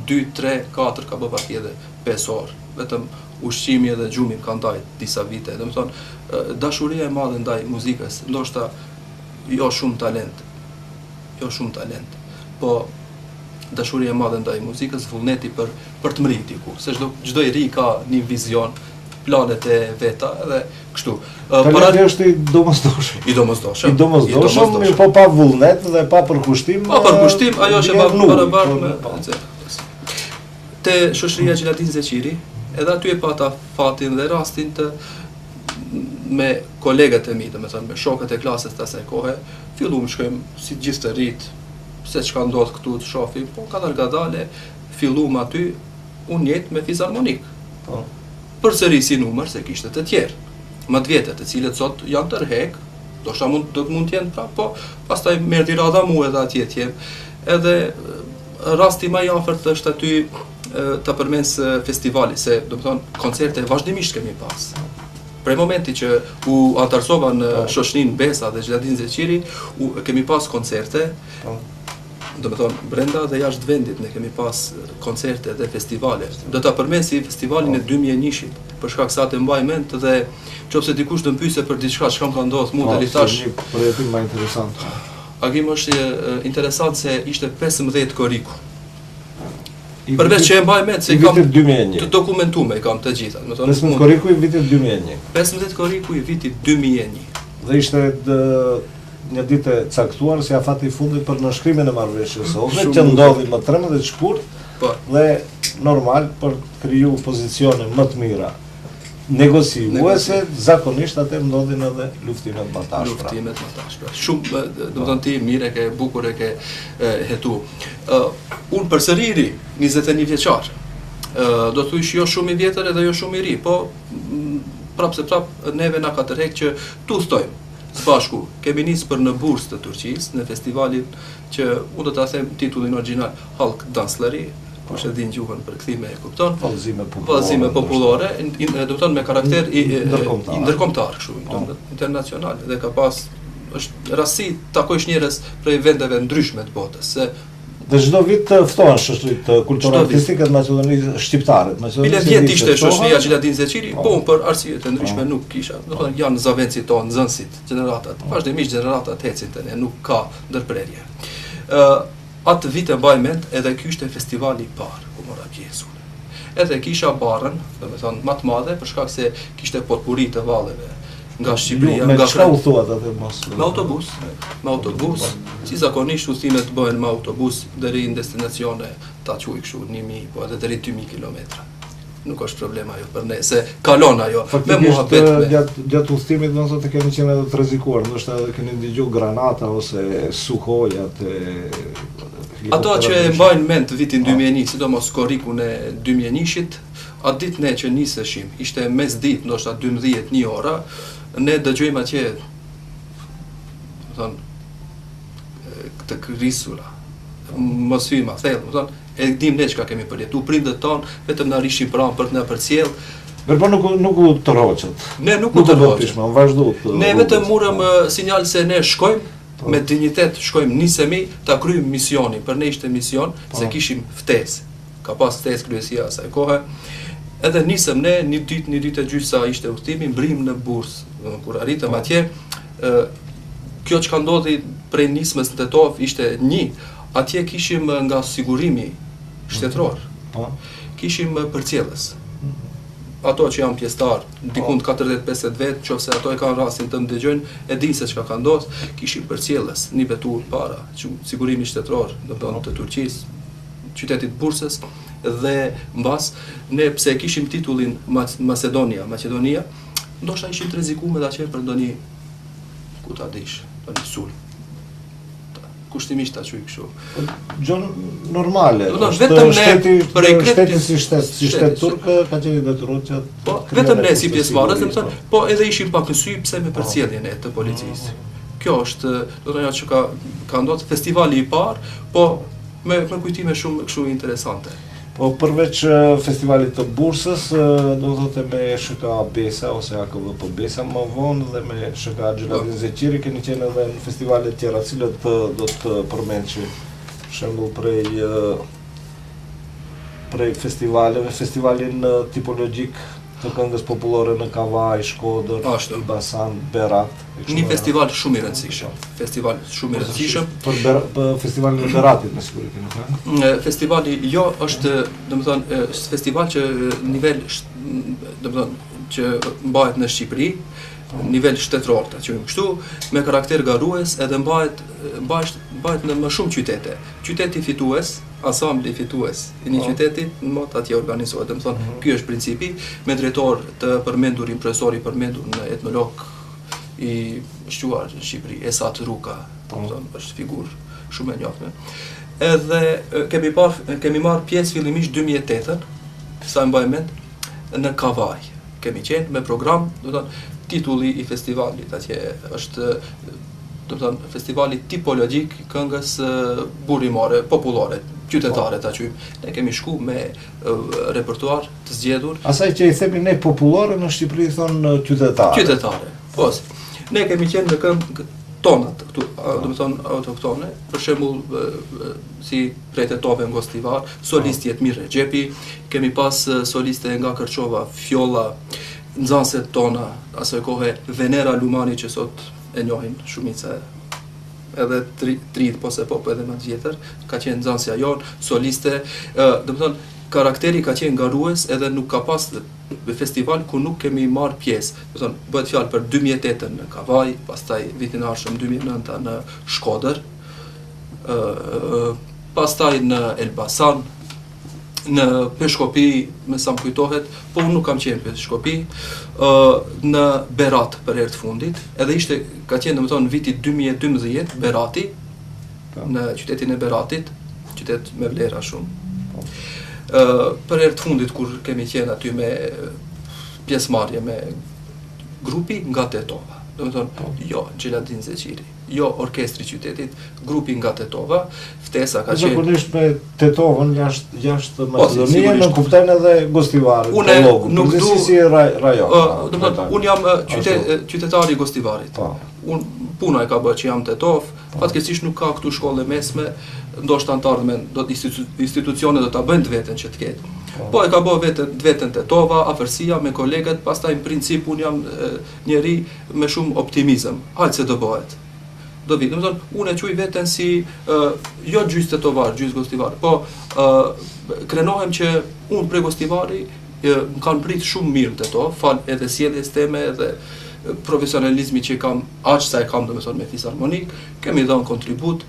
2, 3, 4, ka bë pati edhe 5 orë. Vetëm ushqimi edhe gjumi më kanë ndajt disa vite. Domethënë dashuria e madhe ndaj muzikës, ndoshta jo shumë talent, po dashuria e madhe ndaj muzikës, vullneti për të mritur diku. Se çdo i ri ka një vizion, planet e veta edhe kështu. Talenti është i domosdoshëm. I domosdoshëm, po pa vullnet dhe pa përkushtim. Pa përkushtim, ajo është e barabartë me te shoqëria Xheladin Zeqiri, edhe aty e pata fatin dhe rastin të me kolegët e mi, domethënë me shokët e klasës të asaj kohe, filluam shkojmë si gjithë të rit, se çka ndodh këtu të shohim, po kadal-kadale filluam aty unë jetë me fizarmonik. Po. Përsërisi numër se kishte të tjerë, më të vjetër, të cilët sot janë tërhek, do të mund të jenë prapë, po pastaj merrti radha mua edhe atje tjem. Edhe rasti më i afërt është aty ta përmends festivali, se do të thonë koncerte vazhdimisht kemi pas. Prej momenti që u antarësova në shoqërinë Besa dhe Xheladin Zeqiri, kemi pas koncerte. Do të thonë brenda dhe jashtë vendit ne kemi pas koncerte dhe festivale. Do ta përmesi festivalin e 2001-shit, për shkak se atë mbaj mend dhe nëse dikush do mpyese për diçka çka më ka ndodhur mua deri tash. Për jetim më interesant. Agim është interesant se ishte 15 koriku. Përveç që e mbaj mend se i kam të dokumentuar, i kam të gjitha. Do të thonë 15 koriku i vitit 2001. 15 koriku i vitit 2001. Dhe ishte një ditë e caktuar si afati i fundit për nënshkrimin e marrëveshjes së që ndodhi më 13 shkurt dhe normal për të kriju pozicione më të mira negociuese, zakonisht atë ndodhin edhe luftimet më tashpra. Shumë, domethënë ti mirë e ke bukur e ke hetu. Unë përsëriri 21 vjeçar. Do thuj jo shumë i vjetër edhe jo shumë i ri, po prapë se prapë neve na ka tërheq që tu thtojmë. Së bashku, kemi nisë për në bursë të Turqisë, në festivalin që unë do ta them titullin origjinal Halk Dansleri, kush e din gjuhën për kthime e kupton. Vallëzime popullore, do të thonë me karakter ndërkombëtar, kështu, internacional dhe ka pas është rasti takojsh njerëz prej vendeve ndryshme të botës, se dhe çdo vit të ftohen shoqëritë kulturore artistike të Maqedonisë shqiptare. Bile vjet ishte shoqëria Xhiladin Zeçiri, po unë për arsye të ndryshme nuk kisha. Do të thonë janë zavencit tonë, nxënësit, gjeneratat. Vazhdimisht gjeneratat ecin tani, nuk ka ndërprerje. Atë vit e mbaj mend edhe ky ishte festivali i parë ku mora pjesë unë. Edhe kisha barrën, do të thonë më të madhe për shkak se kishte potpuri të valleve nga Shqipëria, nga çka u thuat atë mos? Me autobus, si zakonisht udhëtimet bëhen me autobus deri në destinacione ta quaj kështu 1000, po edhe deri 2000 kilometra. Nuk është problem ajo për ne, se kalon ajo me muhabet. Gjatë udhëtimit do të thotë keni qenë edhe të rrezikuar, ndoshta edhe keni dëgjuar granata ose suhojat ato që e mbajnë mend vitin 2001, sidomos korrikun e 2001-shit, atë ditë ne që niseshim, ishte mesditë, ndoshta 12-1 ora, ne dëgjojmë atje, do thonë, këtë krisura, mos hyma, thellë, do thonë, e dim ne çka kemi përjetu, prindët tonë vetëm na rishin pranë për të na përcjell. Mirpo nuk u tërhoqët. Ne nuk u tërhoqëm, vazhdu. Ne vetëm murëm sinjal se ne shkojmë me dinjitet, shkojmë nisemi ta kryejmë misionin. Për ne ishte mision se kishim ftesë. Ka pas ftesë kryesia asaj kohe. Edhe nisëm ne një ditë e gjysmë sa ishte udhtimi, mbrim në bursë. Kur arritëm atje, kjo çka ndodhi prej nismës në Tetov ishte një. Atje kishim nga sigurimi shtetëror. Kishim përcjellës. Ato që janë pjesëtar, dikund 40-50 vjet, nëse ato e kanë rastin të më dëgjojnë, e dinë se çka ka ndodhur, kishin përcjellës, një vetur para, sigurimi shtetëror, domethënë të Turqisë, qytetit Bursës, dhe mbas ne pse kishim titullin Maqedonia, ndoshta ishim të rrezikuar edhe atje për ndonjë ku ta dish, ndonjë sulm. Kushtimisht ta quaj kështu. Gjën normale. Vetëm ne për shteti si shtet turk ka qenë detyruar që po vetëm ne si pjesëmarrës, domethënë, po edhe ishim pak në sy pse me përcjelljen e të policisë. Kjo është, do të thonë që ka ndodhur festivali i parë, po me kujtime shumë kështu interesante. Po përveç festivalit të Bursës, do thotë me SHK Besa ose AKVP Besa më vonë dhe me SHK Xhiladin Zeçiri keni qenë edhe në festivale të tjera, cilët do të përmendshi, për shembull prej festivaleve, festivalin tipologjik të këngës popullore në Kavaj, Shkodër, Elbasan, Berat. Një festival shumë i rëndësishëm. Për festivalin e Beratit me siguri keni. Festivali është, domethënë, festival që nivel, domethënë, që mbahet në Shqipëri, nivel shtetëror, ta quajmë kështu, me karakter garues, edhe mbahet në më shumë qytete. Qyteti fitues, ansambli fitues i një qyteti, në mod atje organizohet. Domethënë, ky është principi, me drejtor të përmendur, impresor i përmendur në etnolog i shquar në Shqipëri, Esat Ruka, domethënë është figurë shumë e njohur. Edhe kemi marrë pjesë fillimisht 2008-ën, sa mbaj mend, në Kavaj. Kemi qenë me program, domethënë titulli i festivalit atje është, domethënë, festivali tipologjik i këngës burimore, popullore, qytetare ta quajmë. Ne kemi shku me repertuar të zgjedhur. Asaj që i themi ne popullore në Shqipëri thonë qytetare. Qytetare. Po. Ne kemi qenë në këngë tonat këtu, domethënë autoktone, për shembull si prej Tetove Ngostivar, solisti Etmir Rexhepi, kemi pas soliste nga Kërçova, Fjolla, nxënëset tona, asaj kohe Venera Lumani që sot e njohin shumica edhe trit po se po edhe më të vjetër, ka qenë nxënësja jon, soliste, domethënë karakteri ka qenë garues edhe nuk ka pas festival ku nuk kemi marrë pjesë. Do të thonë, bëhet fjalë për 2008 në Kavaj, pastaj vitin e ardhshëm 2009 në Shkodër, pastaj në Elbasan, në Peshkopi, me sa më kujtohet, po unë nuk kam qenë Peshkopi, në Berat për herë të fundit, edhe ka qenë domethënë viti 2012 Berati, në qytetin e Beratit, qytet me vlera shumë. Për herë të fundit kur kemi qenë aty me pjesëmarrje me grupi nga Tetova. Domethënë, jo Xheladin Zeqiri, jo orkestri i qytetit, grupi nga Tetova, ftesa ka qenë. Zakonisht me Tetovën jashtë Maqedonia, në kuptojnë edhe Gostivarit. Unë nuk du si rajon. Domethënë, unë jam qytetari i Gostivarit. Unë puna e ka bërë që jam Tetov, fatkeqësisht nuk ka këtu shkolle mesme, ndoshta në të ardhmen do institucionet do ta bëjnë të veten që të ketë. Po e ka bërë vetën Tetova, afërsia me kolegët, pastaj në princip unë jam njeri me shumë optimizëm. Hajtë se do bëhet. Do vi, domethënë unë e quaj veten si jo gjysë tetovar, gjysë gostivar, po krenohem që unë prej Gostivari më kanë prit shumë mirë në Tetov, fal edhe sjelljes teme edhe profesionalizmi që kam, aq sa e kam domethënë me Fisharmonik, kemi dhënë kontribut,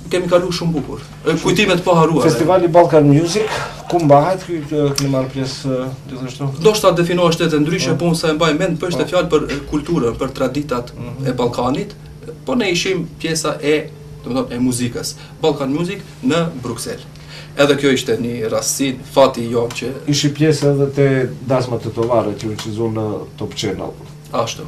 kemi kalu shumë bukur. Kujtimet pa haruara. Festivali Balkan Music, ku mbahet keni marrë pjesë gjithashtu? Ndoshta definohet shtete ndryshe, po unë sa e mbaj mend për ishte fjalë për kulturën, për traditat e Ballkanit, po ne ishim pjesa domethënë e muzikës. Balkan Music në Bruksel. Edhe kjo ishte një rastësi, fati jon që ishi pjesë edhe te dasma tetovare që u qizuan në Top Channel. Ashtu.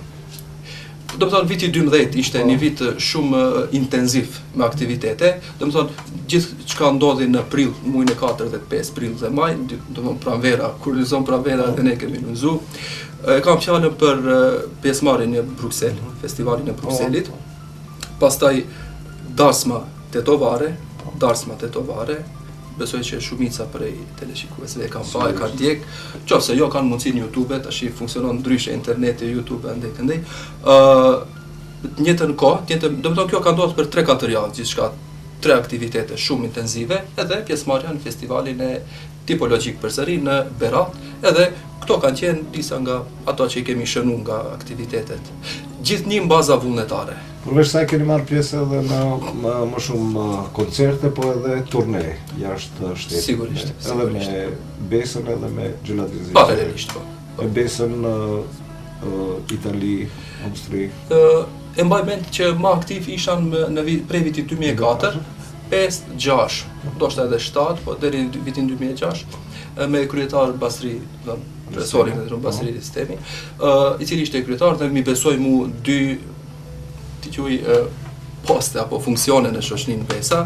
Domethënë viti 12 ishte një vit shumë intenziv me aktivitete, domethënë gjithë çka ndodhi në prill, muajin e 4 dhe 5 prill dhe maj, domethënë pranvera, kur rizon pranvera dhe ne kemi lënzu. Kam fjalën për pjesëmarrjen në Bruksel, festivalin e Brukselit. Pastaj Darsma tetovare, besoj që shumica prej teleshikuesve e kanë pa, e kanë djeg, qofse jo kanë mundësi në YouTube, tash funksionon ndryshe interneti, YouTube ndej. Njëtën kohë, domethënë kjo ka ndodhur për 3-4 javë, gjithçka 3 aktivitete shumë intensive, edhe pjesëmarrja në festivalin e tipologjik përsëri në Berat, edhe këto kanë qenë disa nga ato që i kemi shënuar nga aktivitetet. Gjithnjë në baza vullnetare. Përveç saj keni marrë pjesë edhe në më shumë koncerte, po edhe turne jashtë shtetit. Sigurisht. Edhe me Besën edhe me Xheladin Zeqiri. Paralelisht, po. Me Besën në Itali, Austri. E mbaj mend që më aktiv ishan prej vitit 2004, 5, 6, ndoshta edhe 7, po deri në vitin 2006, me kryetar Basri, profesorin e Basri sistemi, i cili ishte kryetar dhe mi besoi mu 2 poste apo funksione në shoqërinë Besa,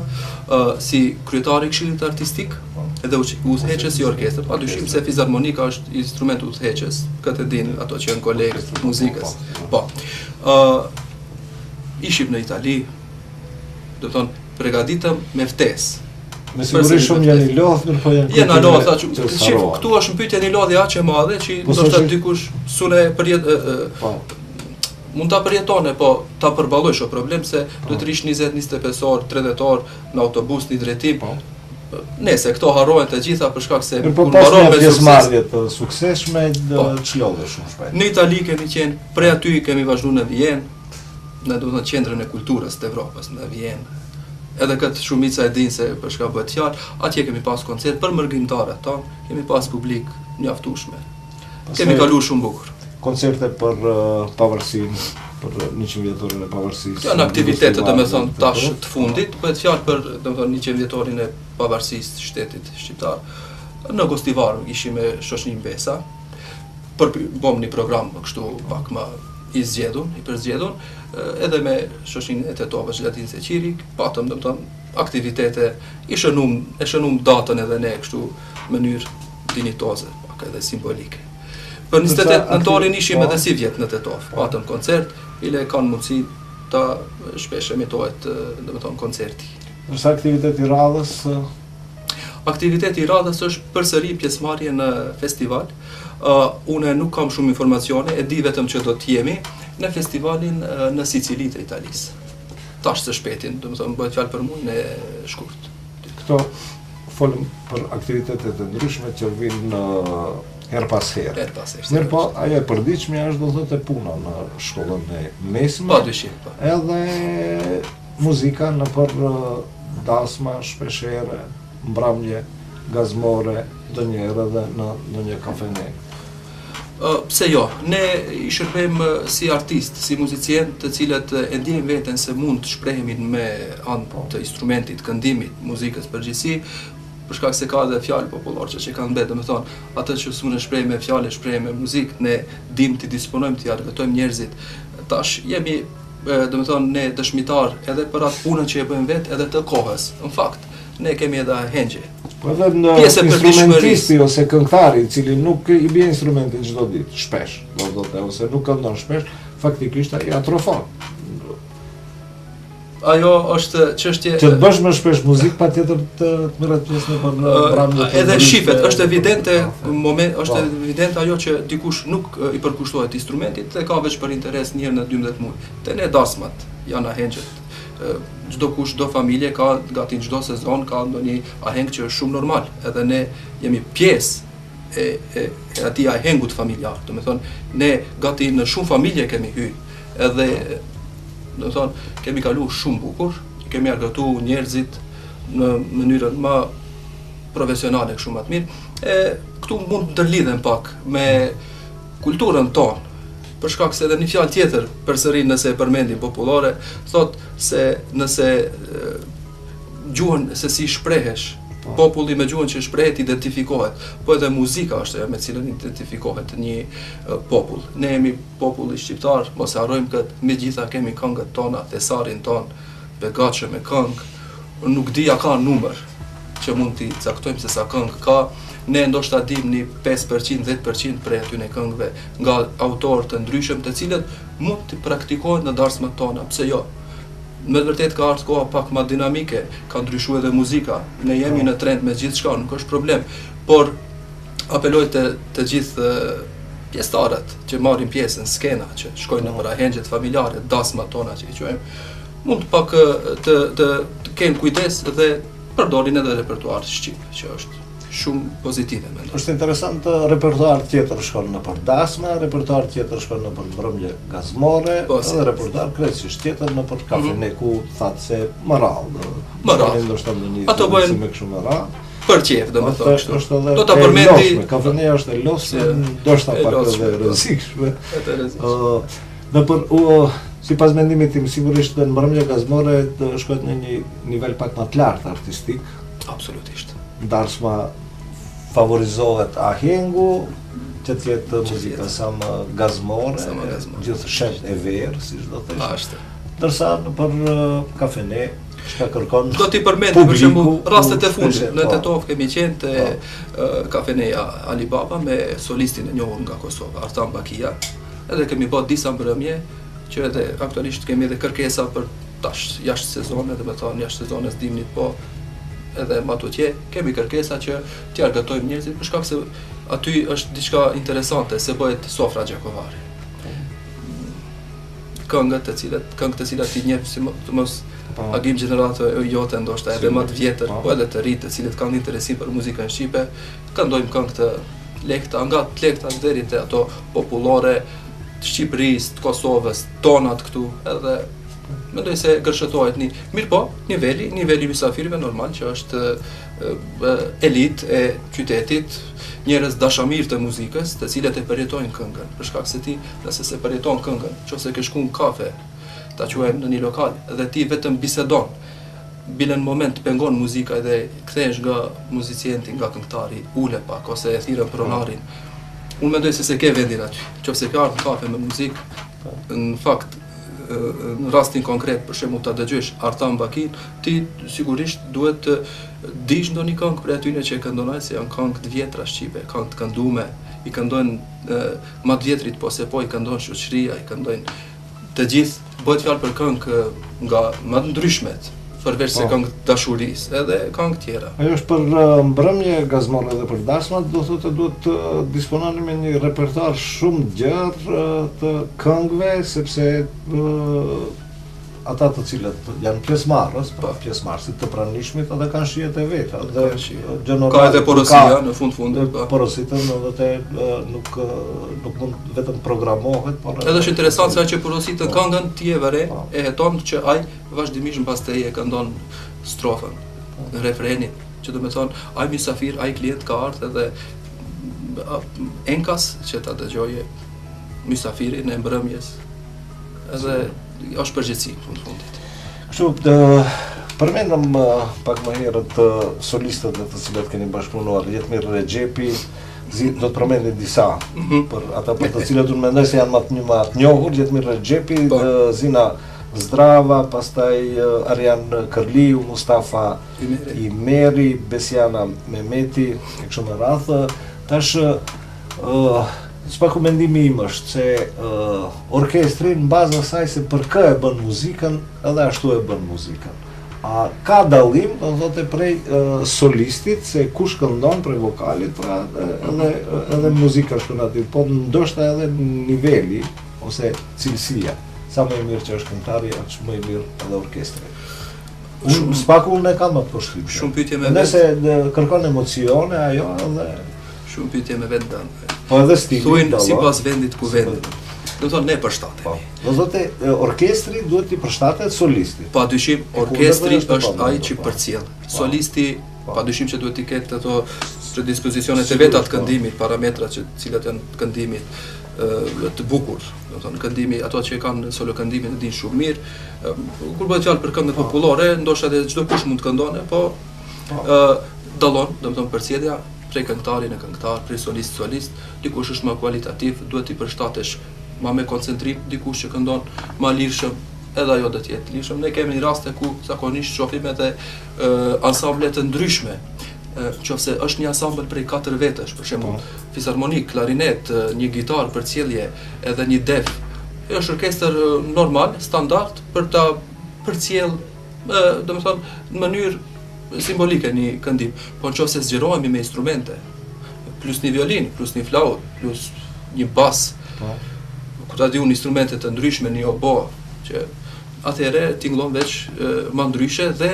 si kryetari i këshillit artistik edhe udhëheqës i orkestrës. Padyshim se Fisharmonika është instrument udhëheqës, këtë din ato që janë kolegë të muzikës. Po. Ishim në Itali, do të thonë përgatitëm me ftesë. Me siguri shumë janë i lodhur, po janë. Jena lodha, këtu është pyetja një lodhje aq e madhe që ndoshta dikush sune mund ta përjetone, po ta përballojsh o problem se duhet të rish 20-25 orë, 30 orë në autobus në drejtim. Nëse këto harrohen të gjitha për shkak se kur mbaron me pjesëmarrje të suksesshme, çlodhe shumë shpejt. Në Itali kemi qenë, prej aty kemi vazhduar në Vjenë, në domethënë qendrën e kulturës të Evropës në Vjenë. Edhe këtë shumica e dinë se për çka bëhet fjalë, atje kemi pas koncert për mërgimtarët tonë, kemi pas publik mjaftueshme. Kemi kaluar shumë bukur. Koncerte për pavarësinë, për 100 vjetorin e pavarësisë. Janë aktivitete domethënë tash të fundit, bëhet fjalë për domethënë 100 vjetorin e pavarësisë të shtetit shqiptar. Në Gostivar ishim me shoqërinë Besa, për bom një program kështu pak më i përzgjedhur, edhe me shoqërinë e Tetovës Xheladin Zeqiri, patëm domethënë aktivitete, e shënum datën edhe ne kështu në mënyrë dinjitoze, pak edhe simbolike. Për 28 nëntorin ishim edhe si vjet në Tetov, patëm koncert, ile kanë mundësi ta shpesh emitohet domethënë koncerti. Sa aktiviteti i radhës? Aktiviteti i radhës është përsëri pjesëmarrje në festival. Unë nuk kam shumë informacione, e di vetëm që do të jemi në festivalin në Sicili të Italisë. Tash së shpejtin, domethënë bëhet fjalë për muajin e shkurt. Këto folëm për aktivitetet e ndryshme që vinë her pas herë. Her pas herë. Mirë po, ajo e përditshme është do thotë puna në shkollën e mesme. Pa dyshim, po. Edhe muzika në për dasma, shpeshere, mbramje, gazmore, ndonjëherë edhe në një kafene. Pse jo, ne i shërbejmë si artist, si muzicien të cilët e ndjejmë veten se mund të shprehemi me anë të instrumentit, këndimit, muzikës përgjithësi, për shkak se ka dhe fjalë popullore që kanë mbetë, domethënë, atë që s'mund të shprehim me fjalë, shprehim me muzikë, ne dim të disponojmë të argëtojmë njerëzit. Tash jemi, domethënë, ne dëshmitar edhe për atë punën që e bëjmë vetë, edhe të kohës. Në fakt, ne kemi edhe hengje. Po edhe në instrumentisti ose këngëtari i cili nuk i bie instrumentin çdo ditë, shpesh, do të ose nuk këndon shpesh, faktikisht ai atrofon. Ajo është çështje që të bësh më shpesh muzikë patjetër të merret pjesë në programin. Edhe shifet, është evidente është evidente ajo që dikush nuk i përkushtohet instrumentit dhe ka veç për interes një herë në 12 muaj. Te ne dasmat janë ahengjet. Çdo kush, çdo familje ka gati çdo sezon ka ndonjë aheng që është shumë normal. Edhe ne jemi pjesë e atij ahengut familjar. Do të thonë, ne gati në shumë familje kemi hyrë. Edhe do të thonë, kemi kalu shumë bukur, kemi argëtuar njerëzit në mënyrën më profesionale kështu më të mirë. Këtu mund të ndërlidhem pak me kulturën tonë. Për shkak se edhe një fjalë tjetër përsëri nëse e përmendim popullore, thot se nëse gjuhën se si shprehesh, populli me gjuhën që shprehet identifikohet, po edhe muzika është ajo me cilën identifikohet një popull. Ne jemi populli shqiptar, mos harrojmë këtë, megjithatë kemi këngët tona, thesarin ton, begaçe me këngë, nuk di a ka numër që mund t'i caktojmë se sa këngë ka. Ne ndoshta dim një 5%, 10% prej atyre këngëve nga autorë të ndryshëm, të cilët mund të praktikohen në darsmat tona. Pse jo? Me të vërtetë ka ardhur koha pak më dinamike, ka ndryshuar edhe muzika. Ne jemi në trend me gjithçka, nuk është problem. Por apeloj të gjithë pjesëtarët që marrin pjesë në skena, që shkojnë në ahengjet familjare, dasmat tona që i quajmë, mund pak të kenë kujdes dhe përdorin edhe repertuar shqip, që është shumë pozitive, mendoj. Është interesant, repertuar tjetër shkon në për dasma, repertuar tjetër shkon në për mbrëmje gazmore, edhe repertuar kryesisht tjetër në për kafene ku thatë se më rallë. Më rallë. Ato bëjnë me kështu më rallë. Për qef, domethënë kështu. Do ta përmendi, kafeneja është e losme, ndoshta pak edhe rrezikshme. Në për sipas mendimit tim, sigurisht në mbrëmje gazmore të shkohet në një nivel pak më të lartë artistik. Absolutisht. Darsma favorizohet ahengu, që tjetë muzika sa më gazmore, gjithë shet e verë, si çdo të thëshë. Ndërsa për kafene, shka kërkon do t'i përmend për shembull rastet e fundit. Në Tetov kemi qenë te kafeneja Alibaba me solistin e njohur nga Kosova, Artan Bakia. Edhe kemi bërë disa mbrëmje që edhe aktualisht kemi edhe kërkesa për tash jashtë sezonit, dhe me thonë jashtë sezonit dimnit, po edhe matutje, kemi kërkesa që t'i argëtojmë njerëzit për shkak se aty është diçka interesante, se bëhet sofra gjakovari. Këngët të cilat ti njeh si mos agim gjeneratë jote ndoshta edhe më të vjetër, po edhe të rinj të cilët kanë interesim për muzikën shqipe, këndojmë këngë të lehta, nga të lehta deri te ato popullore të Shqipërisë, të Kosovës, tonat këtu, edhe mendoj se gërshëtohet një mirë po, niveli mysafirëve normal që është elit e qytetit, njerëz dashamir të muzikës, të cilët e përjetojnë këngën, për shkak se ti nëse se përjeton këngën, nëse ke shku në kafe, ta quajmë në një lokal, dhe ti vetëm bisedon, bile në moment të pengon muzika dhe kthehesh nga muzicienti, nga këngëtari, ule pak ose e thirrën pronarin. Unë mendoj se ke vendin aty, nëse ke ardhur në kafe me muzikë, në fakt në rastin konkret, për shembull ta dëgjosh Artan Bakin, ti sigurisht duhet të dish ndonjë këngë për atyre që këndon ai, se janë këngë të vjetra shqipe, këngë të këndume, i këndojnë më të vjetrit, po se po i këndon shoqëria, i këndojnë të gjithë, bëhet fjalë për këngë nga më të ndryshmet, përveç se këngë dashurisë, edhe këngë tjera. Ajo është për mbrëmje gazmore dhe për darsmat, do thotë duhet të dispononi me një repertuar shumë gjerë të këngëve, sepse ata të cilët janë pjesëmarrës, pjesëmarrësit të pranishmit edhe kanë shijet e veta. Ka edhe porosia në fundit. Porositë nuk mund vetëm programohet, por edhe është interesant se që porositë këngën tjevëre e heton që ai vazhdimisht mbas te e këndon strofën, refrenin, që do të thonë ai mysafir, ai klient ka ardhur edhe enkas që ta dëgjoje mysafirin e mbrëmjes. Edhe është përgjithësi në fundit. Kështu përmendëm pak më herët solistët të cilët keni bashkëpunuar, Jetmir Rexhepi, do të përmendim disa për ata për të cilët unë mendoj se janë më të njohur, Jetmir Rexhepi, Zina Zdrava, pastaj Arjan Kërliu, Mustafa Imeri, Besiana Mehmeti, e kështu me radhë. Tash Spaku mendimi im është se orkestri në bazë asaj se për kë e bën muzikën, edhe ashtu e bën muzikën. A ka dallim, do thotë prej solistit se kush këndon prej vokalit, pra edhe muzika shkon aty, po ndoshta edhe niveli ose cilësia. Sa më e mirë që është këngëtari, aq më e mirë edhe orkestri. Spaku unë e kam atë përshtypje. Shumë pyetje me nëse kërkon emocione ajo edhe shumë pyetje me vetë. Po edhe stili. Thuajnë sipas vendit ku vendi. Do të thonë ne përshtatemi. Do thotë orkestri duhet t'i përshtatet solistit. Padyshim orkestri është ai që përcjell. Solisti padyshim që duhet t'i ketë ato predispozicionet e veta të këndimit, parametrat që cilat janë të këndimit të bukur. Do të thonë këndimi, ato që kanë solo këndimin e dinë shumë mirë. Kur bëhet fjalë për këngë popullore, ndoshta edhe çdo kush mund të këndonte, po dallon, do të thonë përcjellja prej këngëtari në këngëtar, prej solist, dikush është më kualitativ, duhet t'i përshtatesh ma me koncentrim, dikush që këndon ma lirshëm, edhe ajo do të jetë lirshëm. Ne kemi raste ku zakonisht shohim edhe ansamble të ndryshme, qofse është një ansambël prej 4 vetësh, për shembull, fizharmonik, klarinet, një gitar përcjellje, edhe një def. Është orkestër normal, standard për ta përcjell, domethënë në mënyrë simbolike një këndim, po nëse zgjerohemi me instrumente, plus një violin, plus një flaut, plus një bas, ku ta diun instrumente të ndryshme, një obo, që atëherë tingëllon veç më ndryshe dhe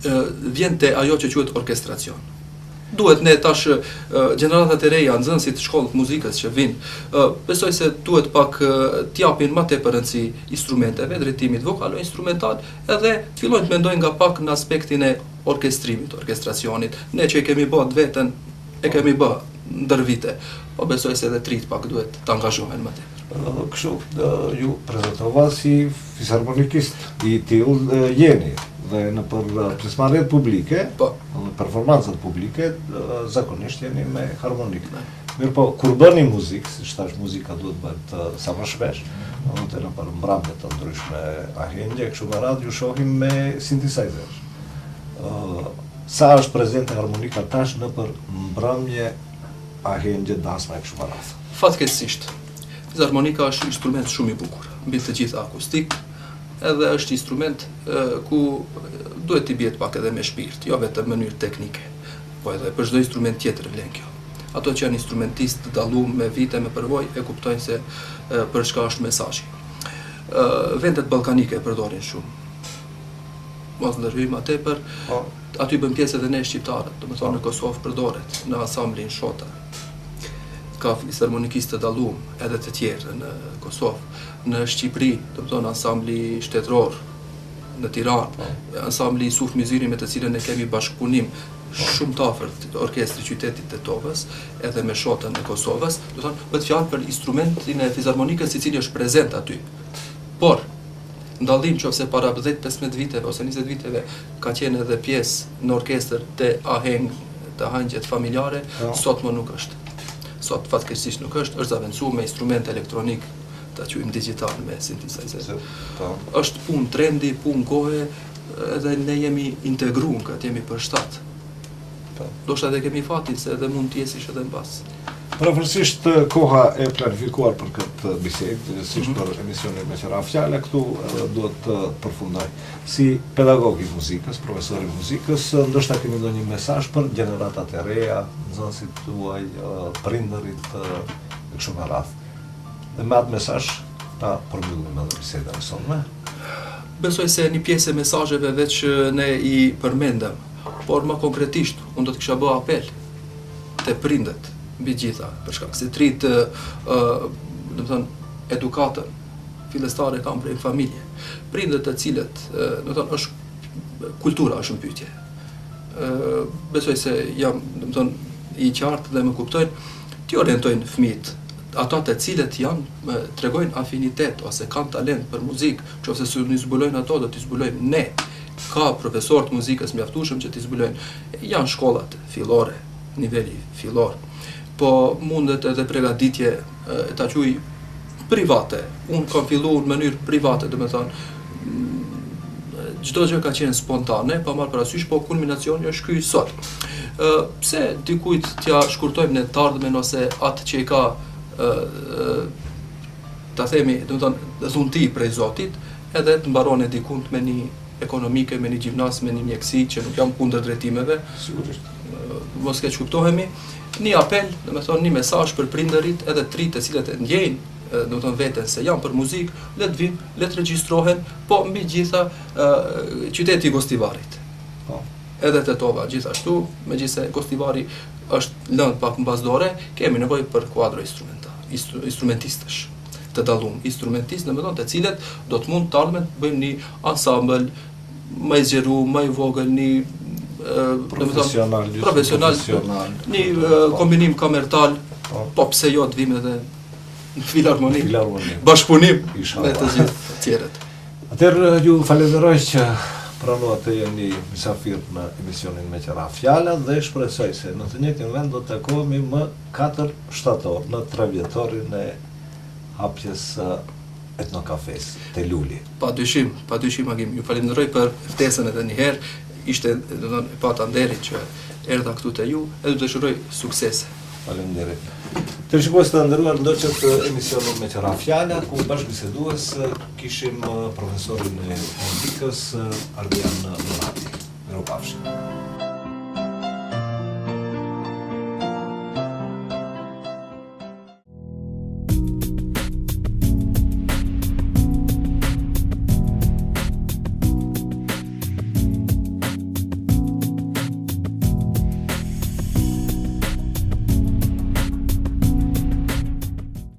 vjen te ajo që quhet orkestracion. Duhet ne tash gjeneratat e reja, nxënësit të shkollës muzikës që vinë, besoj se duhet pak t'japin më tepër rëndësi instrumenteve, drejtimit vokal o instrumental, edhe fillojnë të mendojnë nga pak në aspektin e orkestrimit, orkestracionit. Ne që e kemi bë vetën, e kemi bë ndër vite, po besoj se edhe trit pak duhet të angazhohen më tepër. Kështu ju prezentova si fizharmonikist i tillë jeni. Dhe në për pjesëmarrjet publike, dhe performancat publike, zakonisht jeni me harmonik. Mirë po, kur bëni muzikë, si thash muzika duhet bëhet sa më shpesh, në për mbrëmje të ndryshme ahengje, kështu me radhë ju shohim me synthesizer. Sa është prezente harmonika tash në për mbrëmje ahengje dasma e kështu me radhë? Fatkeqësisht, fizharmonika është instrument shumë i bukur, mbi të gjithë akustik, edhe është instrument ku duhet t'i bjetë pak edhe me shpirt, jo vetëm në mënyrë teknike, po edhe për çdo instrument tjetër vlen kjo. Ato që janë instrumentistë të dalluar me vite me përvojë e kuptojnë se për çka është mesazhi. Vendet ballkanike e përdorin shumë. Mos ndërhyjmë më tepër, aty bën pjesë edhe ne shqiptarët, domethënë në Kosovë përdoret në ansamblin Shota. Ka fizharmonikistë të dalluar edhe të tjerë në Kosovë. Në Shqipëri, domethënë ansambli shtetëror në Tiranë, ansambli Suf Myzyri me të cilën ne kemi bashkëpunim shumë të afërt, orkestri qytetit Tetovës, edhe me Shotën e Kosovës, do thonë bëhet fjalë për instrumentin e fizharmonikës i cili është prezent aty. Por ndallim nëse para 10-15 viteve ose 20 viteve ka qenë edhe pjesë në orkestër të ahengjet familjare, sot më nuk është. Sot fatkeqësisht nuk është zaventsuar me instrument elektronik, ta quajmë digital me synthesizer. Është punë trendi, punë kohe, edhe ne jemi integruar këtë, jemi përshtat. Do shta edhe kemi fatin se edhe mund t'jesish edhe mbas. Përveçsisht koha e planifikuar për këtë bisedë, sigurisht për emisionin me qira fjala këtu duhet të përfundoj. Si pedagog i muzikës, profesor i muzikës, ndoshta keni ndonjë mesazh për gjeneratat e reja, nxënësit tuaj, prindërit e kështu me radhë. Dhe me atë mesazh ta përmbyllim edhe bisedën e sotme. besoj se një pjesë e mesazheve veç ne i përmendëm, por më konkretisht unë do të kisha bë apel te prindet mbi gjitha, për shkak se trit domethënë edukatën fillestare kanë prej familje. Prindet të cilët, domethënë është kultura është në pyetje. Besoj se jam domethënë i qartë dhe më kuptojnë, ti orientojnë fëmijët, ata të cilët tregojnë afinitet ose kanë talent për muzikë, nëse s'u zbulojnë ato, do t'i zbulojmë ne. Ka profesor të muzikës mjaftueshëm që t'i zbulojnë. Janë shkollat fillore, niveli fillor, po mundet edhe përgatitje ta quaj private. Unë kam filluar në mënyrë private, domethënë çdo gjë ka qenë spontane, pa marrë parasysh, po kulminacioni është ky sot. Pse dikujt t'ja shkurtojmë në të ardhmen ose atë që i ka ta themi, domethënë dhunti prej Zotit, edhe të mbaron dikund me një ekonomike, me një gjimnas, me një mjeksi që nuk jam kundër drejtimeve. Sigurisht. Mos keq kuptohemi. Një apel, domethënë një mesazh për prindërit edhe të cilët e ndjejnë domethënë veten se janë për muzikë, le të vinë, le të regjistrohen, po mbi gjitha qyteti i Gostivarit. Po. Edhe Tetova gjithashtu, megjithëse Gostivari është lënë pak mbasdore, kemi nevojë për kuadro instrumentistësh të dalluar, instrumentistë domethënë të cilët do të mund të ardhmen të bëjmë një ansambël më i zgjeruar, më i vogël, një profesional, një kombinim kamertal, po pse jo të vim edhe në filharmoni, bashkëpunim me të gjithë tjerët. Atëherë ju falenderoj që pranuat të jeni mysafir në emisionin Me Qira Fjala dhe shpresoj se në të njëjtin vend do të takohemi më 4 shtator në 3 vjetorin e hapjes etnokafes te Luli. Padyshim Agim, ju falenderoj për ftesën edhe një herë, ishte domethënë e pata nderin që erdha këtu te ju, edhe ju dëshiroj suksese. Faleminderit. Të shikues të nderuar, ndoqët emisionin Me Qira Fjala, ku bashkëbisedues kishim profesorin e muzikës Ardian Murati. Miropafshim.